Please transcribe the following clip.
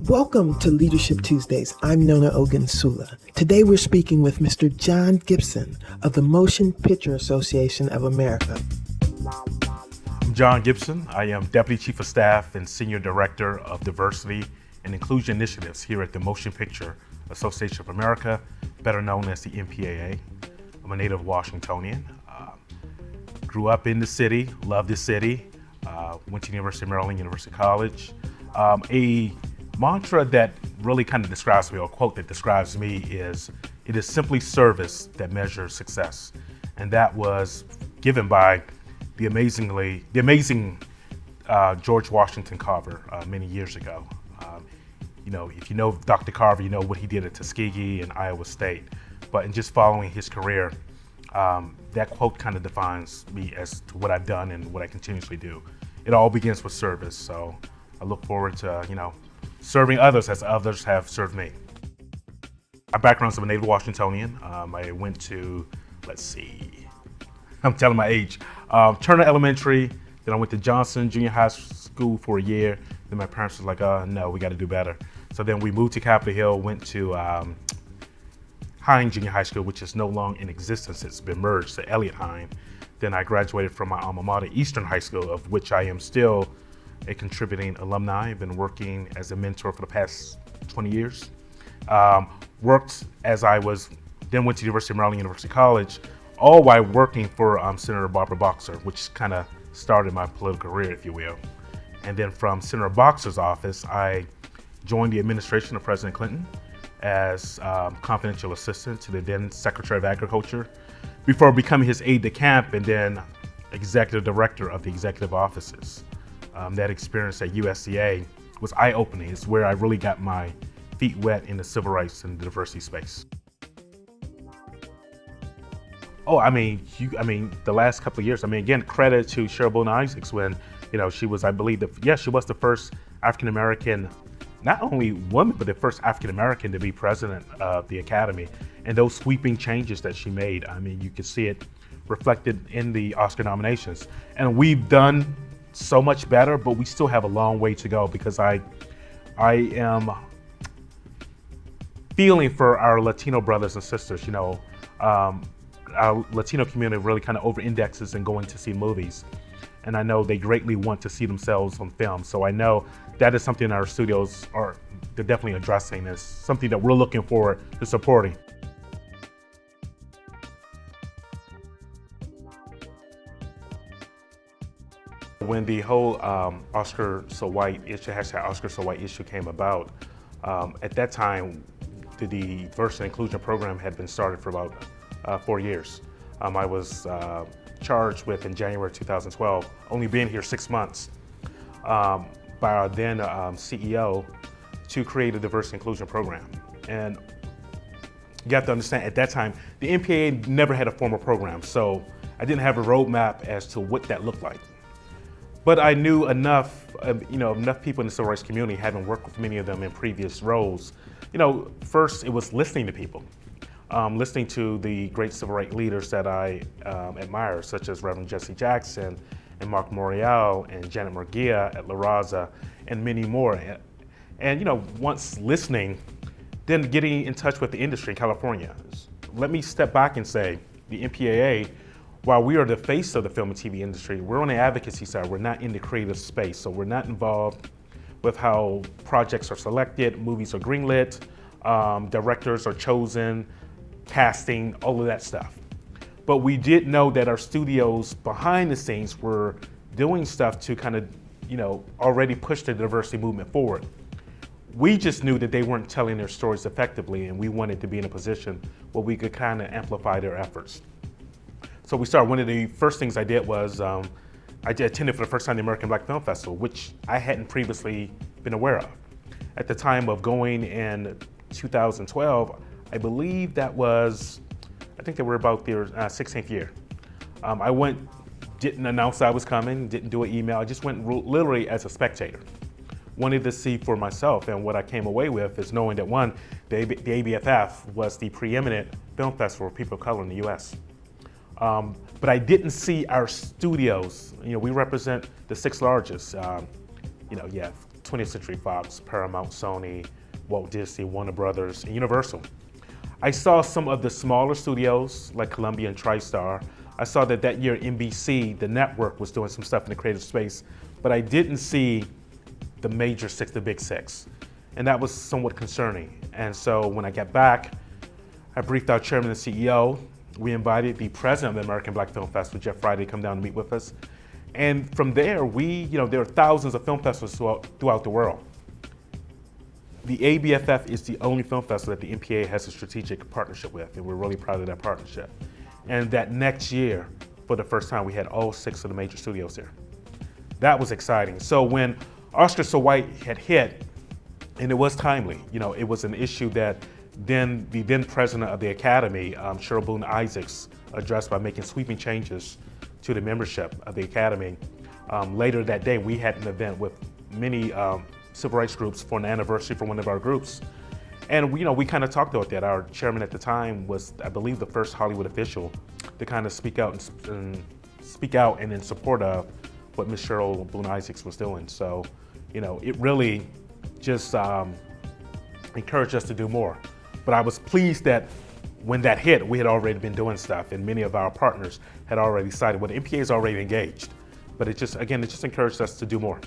Welcome to Leadership Tuesdays. I'm Nona Ogunsula. Today we're speaking with Mr. John Gibson of the Motion Picture Association of America. I'm John Gibson. I am Deputy Chief of Staff and Senior Director of Diversity and Inclusion Initiatives here at the Motion Picture Association of America, better known as the MPAA. I'm a native Washingtonian. Grew up in the city, love the city, went to the University of Maryland, University College. A mantra that really kind of describes me, or a quote that describes me is, "It is simply service that measures success." And that was given by the amazing George Washington Carver many years ago. If you know Dr. Carver, you know what he did at Tuskegee and Iowa State. But in just following his career, that quote kind of defines me as to what I've done and what I continuously do. It all begins with service. So I look forward to, serving others as others have served me. My background is I'm a native Washingtonian. I went to, I'm telling my age, Turner Elementary, then I went to Johnson Junior High School for a year. Then my parents were like, no, we got to do better. So then we moved to Capitol Hill, went to Hine Junior High School, which is no longer in existence. It's been merged to Elliott Hine. Then I graduated from my alma mater, Eastern High School, of which I am still a contributing alumni. I've been working as a mentor for the past 20 years. Worked as then went to University of Maryland, University College, all while working for Senator Barbara Boxer, which kind of started my political career, if you will. And then from Senator Boxer's office, I joined the administration of President Clinton as confidential assistant to the then Secretary of Agriculture before becoming his aide-de-camp and then executive director of the executive offices. That experience at USDA was eye-opening. It's where I really got my feet wet in the civil rights and the diversity space. The last couple of years, again, credit to Cheryl Boone Isaacs when, she was, I believe, she was the first African-American, not only woman, but the first African-American to be president of the Academy. And those sweeping changes that she made, you could see it reflected in the Oscar nominations. And we've done so much better, but we still have a long way to go because I am feeling for our Latino brothers and sisters. Our Latino community really kind of over-indexes in going to see movies. And I know they greatly want to see themselves on film. So I know that is something our studios they're definitely addressing. It's something that we're looking forward to supporting. When the whole Oscar So White issue, #Oscar So White issue came about, at that time, the diversity and inclusion program had been started for about 4 years. I was charged with, in January 2012, only being here 6 months, by our then CEO, to create a diversity and inclusion program. And you have to understand, at that time, the MPAA never had a formal program, so I didn't have a roadmap as to what that looked like. But I knew enough people in the civil rights community, having worked with many of them in previous roles. First it was listening to people, listening to the great civil rights leaders that I admire, such as Reverend Jesse Jackson and Mark Morial and Janet Murguia at La Raza and many more. And once listening, then getting in touch with the industry in California. Let me step back and say the MPAA, while we are the face of the film and TV industry, we're on the advocacy side. We're not in the creative space, so we're not involved with how projects are selected, movies are greenlit, directors are chosen, casting, all of that stuff. But we did know that our studios behind the scenes were doing stuff to kind of, already push the diversity movement forward. We just knew that they weren't telling their stories effectively, and we wanted to be in a position where we could kind of amplify their efforts. So we started. One of the first things I did was I attended for the first time the American Black Film Festival, which I hadn't previously been aware of. At the time of going in 2012, I believe I think they were about their 16th year. I went, didn't announce I was coming, didn't do an email. I just went literally as a spectator. Wanted to see for myself, and what I came away with is knowing that one, the ABFF was the preeminent film festival for people of color in the US. But I didn't see our studios. We represent the 6th largest, 20th Century Fox, Paramount, Sony, Walt Disney, Warner Brothers, and Universal. I saw some of the smaller studios like Columbia and TriStar. I saw that year NBC, the network, was doing some stuff in the creative space, but I didn't see the major six, the big six. And that was somewhat concerning. And so when I got back, I briefed our chairman and CEO. We invited the president of the American Black Film Festival, Jeff Friday, to come down and meet with us. And from there, there are thousands of film festivals throughout the world. The ABFF is the only film festival that the MPAA has a strategic partnership with, and we're really proud of that partnership. And that next year, for the first time, we had all 6 of the major studios there. That was exciting. So when Oscar So White had hit, and it was timely, it was an issue that the then president of the Academy, Cheryl Boone Isaacs, addressed by making sweeping changes to the membership of the Academy. Later that day, we had an event with many civil rights groups for an anniversary for one of our groups. And we kind of talked about that. Our chairman at the time was, I believe, the first Hollywood official to kind of speak out and in support of what Ms. Cheryl Boone Isaacs was doing. So, it really just encouraged us to do more. But I was pleased that when that hit, we had already been doing stuff, and many of our partners had already decided. Well, the MPAA is already engaged, but it just encouraged us to do more.